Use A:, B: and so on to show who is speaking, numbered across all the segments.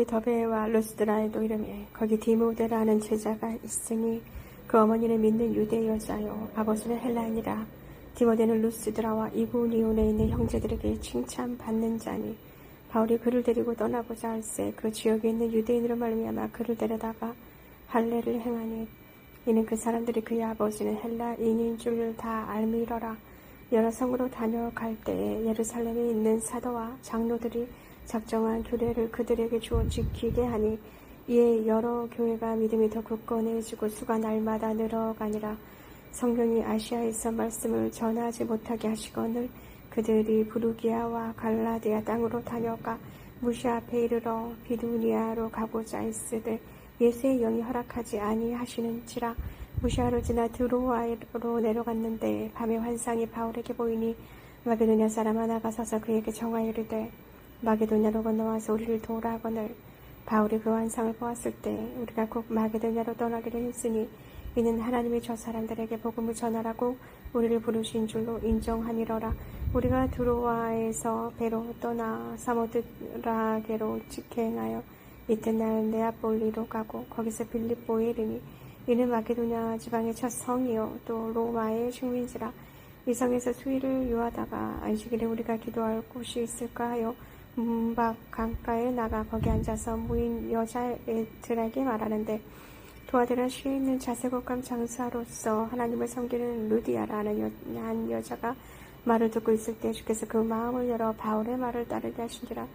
A: 더베와 루스드라에도 이르매 거기 디모데라는 제자가 있으니 그 어머니는 믿는 유대 여자요 아버지는 헬라인이라. 디모데는 루스드라와 이구니온에 있는 형제들에게 칭찬받는 자니 바울이 그를 데리고 떠나고자 할세 그 지역에 있는 유대인으로 말미암아 그를 데려다가 할례를 행하니 이는 그 사람들이 그의 아버지는 헬라인인 줄 다 알미러라. 여러 성으로 다녀갈 때에 예루살렘에 있는 사도와 장로들이 작정한 규례를 그들에게 주어 지키게 하니 이에 여러 교회가 믿음이 더 굳건해지고 수가 날마다 늘어가니라. 성경이 아시아에서 말씀을 전하지 못하게 하시거늘 그들이 부르기아와 갈라디아 땅으로 다녀가 무시아 앞에 이르러 비두니아로 가고자 했으되 예수의 영이 허락하지 아니하시는지라. 무시아로 지나 드로아로 내려갔는데 밤에 환상이 바울에게 보이니 마게도냐 사람 하나가 서서 그에게 정하여 이르되 마게도냐로 건너와서 우리를 도우라 하거늘 바울이 그 환상을 보았을 때 우리가 곧 마게도냐로 떠나기로 했으니 이는 하나님이 저 사람들에게 복음을 전하라고 우리를 부르신 줄로 인정하니러라. 우리가 드로아에서 배로 떠나 사모드라게로 직행하여 이튿날 네아폴리로 가고 거기서 빌립보에 이르니 이는 마게도냐 지방의 첫 성이요 또 로마의 식민지라. 이 성에서 수일을 유하다가 안식일에 우리가 기도할 곳이 있을까 하여 문밖 강가에 나가 거기 앉아서 무인 여자애들에게 말하는데 도아들아 시에 있는 자색옷감 장사로서 하나님을 섬기는 루디아라는 한 여자가 말을 듣고 있을 때 주께서 그 마음을 열어 바울의 말을 따르게 하신지라.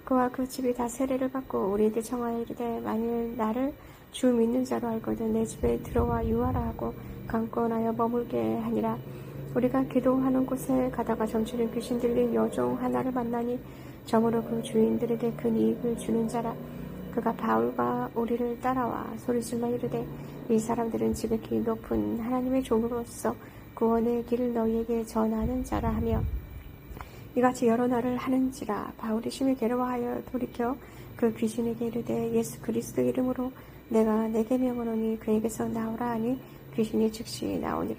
A: 그와 그 집이 다 세례를 받고 우리에게 청하여 이르되 만일 나를 주 믿는 자로 알거든 내 집에 들어와 유하라 하고 강권하여 머물게 하니라. 우리가 기도하는 곳에 가다가 점치는 귀신 들린 여종 하나를 만나니 저무로 그 주인들에게 큰 이익을 주는 자라. 그가 바울과 우리를 따라와 소리질러 이르되 이 사람들은 지극히 높은 하나님의 종으로서 구원의 길을 너희에게 전하는 자라 하며 이같이 여러 날을 하는지라. 바울이 심히 괴로워하여 돌이켜 그 귀신에게 이르되 예수 그리스도 이름으로 내가 내게 명하노니 그에게서 나오라 하니 귀신이 즉시 나오니라.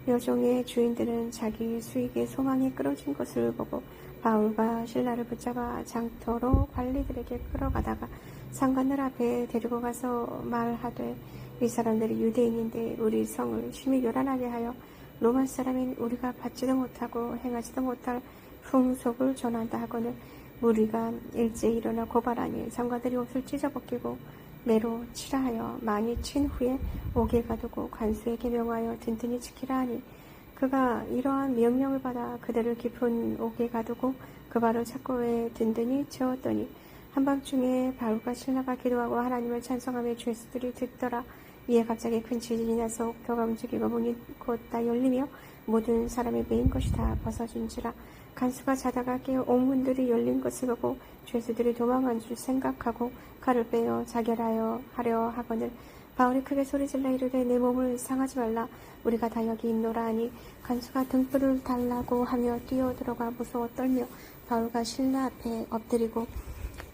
A: 여종의 주인들은 자기 수익의 소망이 끊어진 것을 보고 바울과 신라를 붙잡아 장터로 관리들에게 끌어가다가 상관들 앞에 데리고 가서 말하되 이 사람들이 유대인인데 우리 성을 심히 요란하게 하여 로마 사람인 우리가 받지도 못하고 행하지도 못할 풍속을 전한다 하거늘 무리가 일제히 일어나 고발하니 상관들이 옷을 찢어벗기고 매로 치라 하여 많이 친 후에 옥에 가두고 간수에게 명하여 든든히 지키라 하니 그가 이러한 명령을 받아 그들을 깊은 옥에 가두고 그 발을 착고에 든든히 채웠더니 한밤중에 바울과 신라가 기도하고 하나님을 찬송하며 죄수들이 듣더라. 이에 갑자기 큰 지진이 나서 옥터가 움직이고 문이 곧 다 열리며 모든 사람의 메인 것이 다 벗어진지라. 간수가 자다가 깨어 옥문들이 열린 것을 보고 죄수들이 도망한 줄 생각하고 칼을 빼어 자결하여 하려 하거늘 바울이 크게 소리질러 이르되 내 몸을 상하지 말라 우리가 다 여기 있노라 하니 간수가 등불을 달라고 하며 뛰어들어가 무서워 떨며 바울과 신라 앞에 엎드리고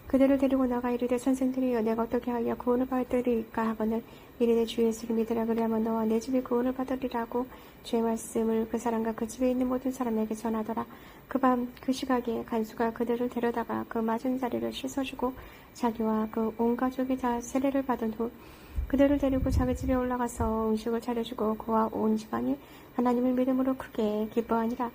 A: 그들을 데리고 나가 이르되 선생들이여 내가 어떻게 하여 구원을 받으리까 하거늘 이르되 주 예수를 믿으라 그리하면 너와 내 집이 구원을 받으리라고 주의 말씀을 그 사람과 그 집에 있는 모든 사람에게 전하더라. 그 밤 그 시각에 간수가 그들을 데려다가 그 맞은 자리를 씻어주고 자기와 그 온 가족이 다 세례를 받은 후 그들을 데리고 자기 집에 올라가서 음식을 차려주고 그와 온 집안이 하나님을 믿음으로 크게 기뻐하니라.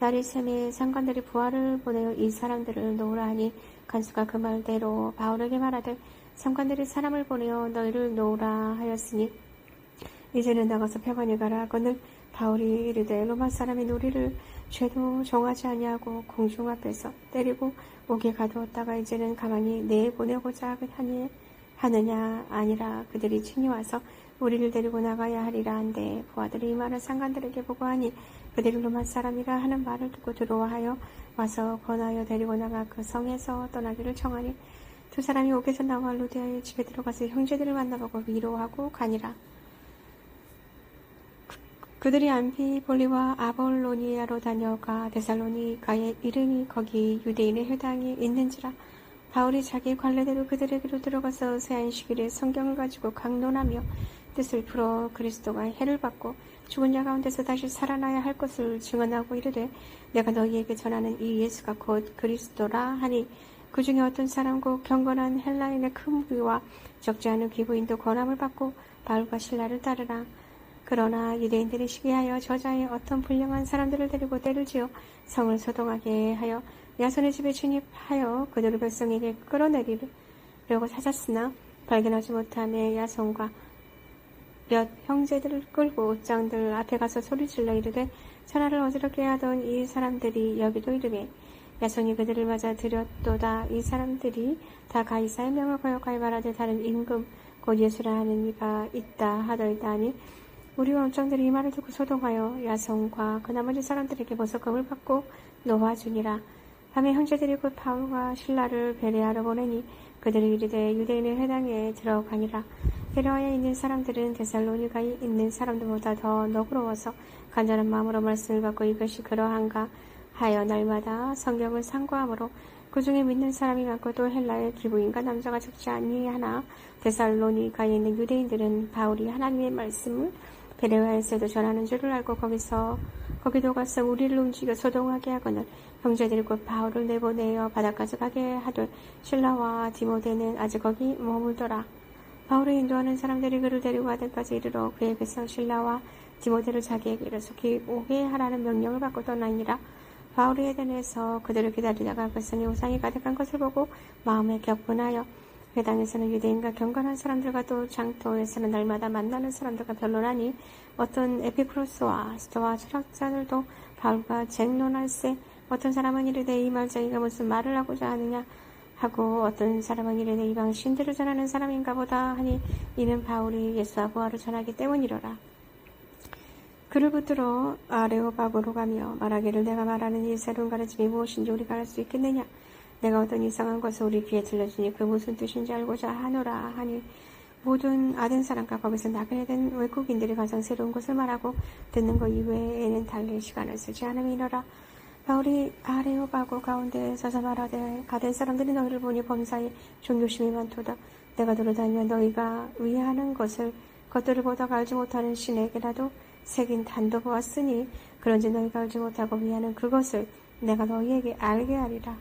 A: 날이 새매 상관들이 부하를 보내어 이 사람들을 놓으라 하니 간수가 그 말대로 바울에게 말하되 상관들이 사람을 보내어 너희를 놓으라 하였으니 이제는 나가서 평안히 가라 하거늘 바울이 이르되 로마 사람인 우리를 죄도 정하지 아니하고 공중 앞에서 때리고 옥에 가두었다가 이제는 가만히 내보내고자 하느냐 아니라 그들이 친히 와서 우리를 데리고 나가야 하리라 한데 부하들이 이 말을 상관들에게 보고하니 그들이 로마 사람이라 하는 말을 듣고 들어와하여 와서 권하여 데리고 나가 그 성에서 떠나기를 청하니 두 사람이 옥에서 나와 루디아의 집에 들어가서 형제들을 만나보고 위로하고 가니라. 그들이 암피볼리와 아볼로니아로 다녀가 데살로니가에 이르니 거기 유대인의 회당이 있는지라. 바울이 자기 관례대로 그들에게로 들어가서 새 안식일에 성경을 가지고 강론하며 뜻을 풀어 그리스도가 해를 받고 죽은 자 가운데서 다시 살아나야 할 것을 증언하고 이르되 내가 너희에게 전하는 이 예수가 곧 그리스도라 하니 그 중에 어떤 사람 곧 경건한 헬라인의 큰 부와 적지 않은 귀부인도 권함을 받고 바울과 실라를 따르라. 그러나 유대인들이 시기하여 저자의 어떤 불량한 사람들을 데리고 때를 지어 성을 소동하게 하여 야손의 집에 진입하여 그들을 백성에게 끌어내리려고 찾았으나 발견하지 못하며 야손과 몇 형제들을 끌고 옷장들 앞에 가서 소리질러 이르되 천하를 어지럽게 하던 이 사람들이 여기도 이르매 야손이 그들을 맞아 들였도다. 이 사람들이 다 가이사의 명을 거역하여 말하되 다른 임금 곧 예수라 하는 이가 있다 하더이다 하니 우리와 옷장들이 이 말을 듣고 소동하여 야손과 그 나머지 사람들에게 보석금을 받고 놓아주니라. 밤에 형제들이 곧 바울과 실라를 베레아로 보내니 그들이 이르되 유대인의 회당에 들어가니라. 베레아에 있는 사람들은 데살로니가에 있는 사람들보다 더 너그러워서 간절한 마음으로 말씀을 받고 이것이 그러한가 하여 날마다 성경을 상고하므로 그 중에 믿는 사람이 많고 또 헬라의 기부인과 남자가 적지 아니하나 데살로니가에 있는 유대인들은 바울이 하나님의 말씀을 베레아에서도 전하는 줄을 알고 거기도 가서 우리를 움직여 소동하게 하거늘 형제들이 곧 바울을 내보내어 바다까지 가게 하되 실라와 디모데는 아직 거기 머물더라. 바울을 인도하는 사람들이 그를 데리고 아덴까지 이르러 그에게서 실라와 디모데를 자기에게 이르속히 오게 하라는 명령을 받고 떠나니라. 바울이 에덴에서 그들을 기다리다가 백성이 우상이 가득한 것을 보고 마음에 격분하여 회당에서는 유대인과 경건한 사람들과 또 장터에서는 날마다 만나는 사람들과 변론하니 어떤 에피쿠로스와 스토아 철학자들도 바울과 쟁론할세 어떤 사람은 이르되 이 말쟁이가 무슨 말을 하고자 하느냐 하고 어떤 사람은 이르되 이방 신들을 전하는 사람인가 보다 하니 이는 바울이 예수와 부활을 전하기 때문이로라. 그를 붙들어 아레오바고로 가며 말하기를 내가 말하는 이 새로운 가르침이 무엇인지 우리가 알 수 있겠느냐. 내가 어떤 이상한 것을 우리 귀에 들려주니 그 무슨 뜻인지 알고자 하노라 하니 모든 아덴 사람과 거기서 나그네 된 외국인들이 가장 새로운 것을 말하고 듣는 것 이외에는 달릴 시간을 쓰지 않음이노라. 바울이 아레오바고 가운데 서서 말하되 가덴 사람들이 너희를 보니 범사에 종교심이 많도다. 내가 들어다니며 너희가 위하는 것들을 보다가 알지 못하는 신에게라도 새긴 단도 보았으니 그런지 너희가 알지 못하고 위하는 그것을 내가 너희에게 알게 하리라.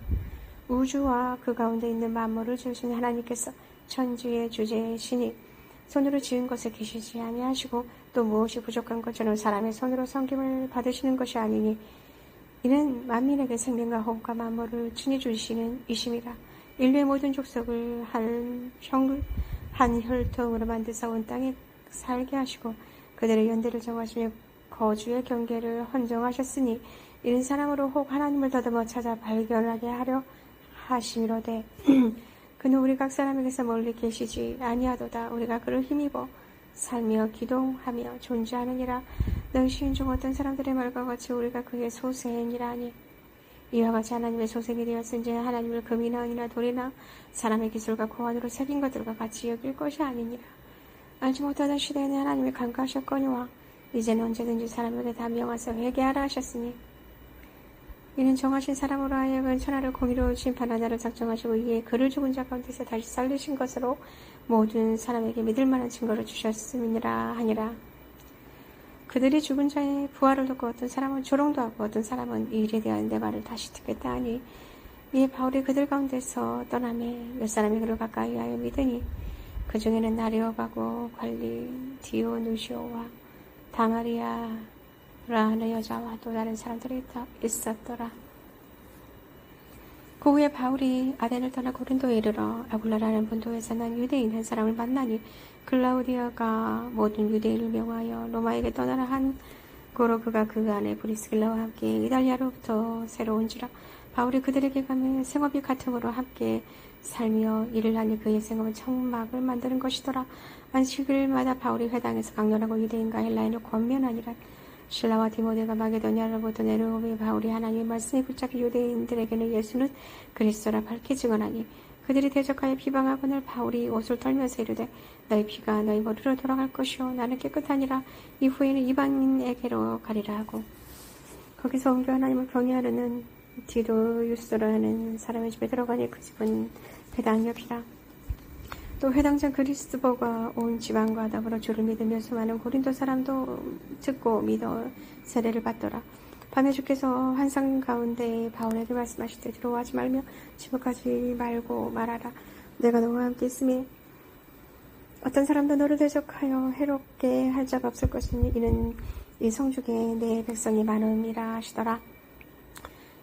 A: 우주와 그 가운데 있는 만물을 지으신 하나님께서 천지의 주제의 신이 손으로 지은 것을 계시지 아니하시고 또 무엇이 부족한 것처럼 사람의 손으로 섬김을 받으시는 것이 아니니 이는 만민에게 생명과 호흡과 만물을 친히 주시는 이심이라. 인류의 모든 족속을 한 혈통으로 만드사 온 땅에 살게 하시고 그들의 연대를 정하시며 거주의 경계를 헌정하셨으니 이는 사람으로 혹 하나님을 더듬어 찾아 발견하게 하려 하심이로되 그는 우리 각 사람에게서 멀리 계시지 아니하도다. 우리가 그를 힘입어 살며 기동하며 존재하느니라. 너희 시인 중 어떤 사람들의 말과 같이 우리가 그의 소생이라 하니 이와 같이 하나님의 소생이 되었은지 하나님을 금이나 은이나 돌이나 사람의 기술과 고안으로 새긴 것들과 같이 여길 것이 아니니라. 알지 못하던 시대에는 하나님이 간과하셨거니와 이제는 언제든지 사람에게 다 명하사 회개하라 하셨으니 이는 정하신 사람으로 하여금 천하를 공의로 심판하나를 작정하시고 이에 그를 죽은 자 가운데서 다시 살리신 것으로 모든 사람에게 믿을 만한 증거를 주셨음이니라 하니라. 그들이 죽은 자의 부활을 듣고 어떤 사람은 조롱도 하고 어떤 사람은 이 일에 대한 내 말을 다시 듣겠다 하니 이에 바울이 그들 가운데서 떠나매 몇 사람이 그를 가까이 하여 믿으니 그 중에는 나레오바고 관리 디오누시오와 다마리아라 하는 여자와 또 다른 사람들이 있었더라. 그 후에 바울이 아덴을 떠나 고린도에 이르러 아굴라라는 본도에서 난 유대인 한 사람을 만나니 클라우디아가 모든 유대인을 명하여 로마에게 떠나라 한 고로 그가 그 안에 브리스길라와 함께 이달리아로부터 새로 온지라. 바울이 그들에게 가며 생업이 같음으로 함께 살며 일을 하니 그의 생업은 청막을 만드는 것이더라. 안식일마다 바울이 회당에서 강론하고 유대인과 헬라인을 권면하니라. 실라와 디모데가 마게도냐로부터 내려오며 바울이 하나님의 말씀에 붙잡힌 유대인들에게는 예수는 그리스도라 밝히 증언하니 그들이 대적하여 비방하거늘 바울이 옷을 떨면서 이르되 너희 피가 너희 머리로 돌아갈 것이요 나는 깨끗하니라. 이후에는 이방인에게로 가리라 하고 거기서 옮겨 하나님을 경외하려는 디도유스라는 사람의 집에 들어가니 그 집은 회당 옆이라. 또 회당장 그리스도가 온 지방과 더불어 주를 믿으며 수많은 고린도 사람도 듣고 믿어 세례를 받더라. 밤에 주께서 환상 가운데 바울에게 말씀하실 때 두려워하지 말며 침묵하지 말고 말하라. 내가 너와 함께 있으니 어떤 사람도 너를 대적하여 해롭게 할 자가 없을 것이니 이는 이 성중에 내 백성이 많음이라 하시더라.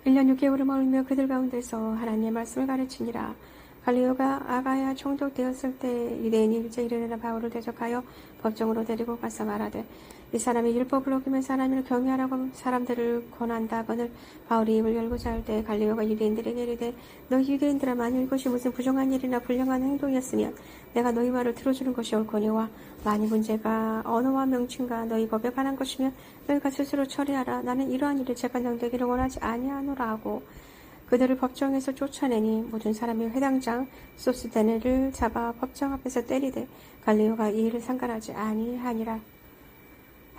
A: 1년 6개월을 머물며 그들 가운데서 하나님의 말씀을 가르치니라. 갈리오가 아가야 총독되었을 때 유대인이 일제 이르러 바울을 대적하여 법정으로 데리고 가서 말하되 이 사람이 율법을 어기면서 하나님을 경외하라고 사람들을 권한다거늘 바울이 입을 열고자 할 때 갈리오가 유대인들에게 이르되 너희 유대인들아 만일 이것이 무슨 부정한 일이나 불량한 행동이었으면 내가 너희 말을 들어주는 것이 옳거니와 만일 문제가 언어와 명칭과 너희 법에 관한 것이면 너희가 스스로 처리하라. 나는 이러한 일을 재판장되기를 원하지 아니하노라 하고 그들을 법정에서 쫓아내니 모든 사람이 회당장 소스데네를 잡아 법정 앞에서 때리되 갈리오가 이 일을 상관하지 아니하니라.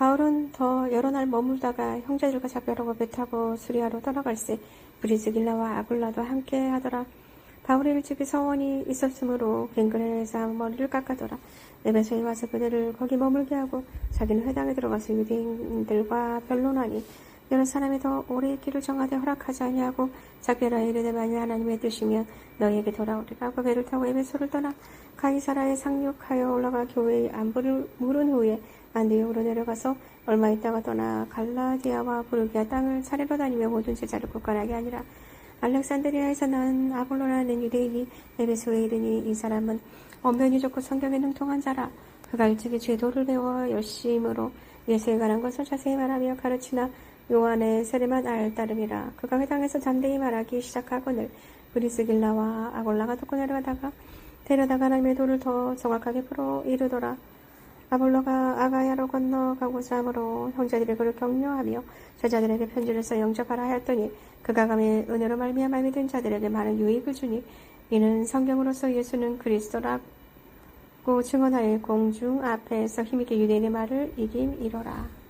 A: 바울은 더 여러 날 머물다가 형제들과 작별하고 배 타고 수리아로 떠나갈새 브리스길라와 아굴라도 함께 하더라. 바울의 일찍이 서원이 있었으므로 갱그레에서 머리를 깎아더라. 에베소에 와서 그들을 거기 머물게 하고 자기는 회당에 들어가서 유대인들과 변론하니 여러 사람이 더 오래 있기를 정하되 허락하지 아니하고 작별하여 이르되 만일 하나님의 뜻이면 너희에게 돌아오리라 하고 배를 타고 에베소를 떠나 가이사라에 상륙하여 올라가 교회의 안부를 물은 후에 안디옥으로 내려가서 얼마 있다가 떠나 갈라디아와 부르기아 땅을 차례로 다니며 모든 제자를 굳건하게 하니라. 알렉산드리아에서 난 아볼로라는 유대인이 에베소에 이르니 이 사람은 언변이 좋고 성경에 능통한 자라. 그가 일찍이 제도를 배워 열심으로 예수에 관한 것을 자세히 말하며 가르치나 요한의 세례만 알 따름이라. 그가 회당에서 잠대히 말하기 시작하거늘 브리스길라와 아골라가 돕고 내려가다가 데려다가 하나님의 도를 더 정확하게 풀어 이르더라. 아볼로가 아가야로 건너가고자 하므로 형제들이 그를 격려하며 제자들에게 편지를 써 영접하라 하였더니 그가 감히 은혜로 말미암아 믿은 자들에게 많은 유익을 주니 이는 성경으로서 예수는 그리스도라고 증언하여 공중 앞에서 힘있게 유대인의 말을 이김이로라.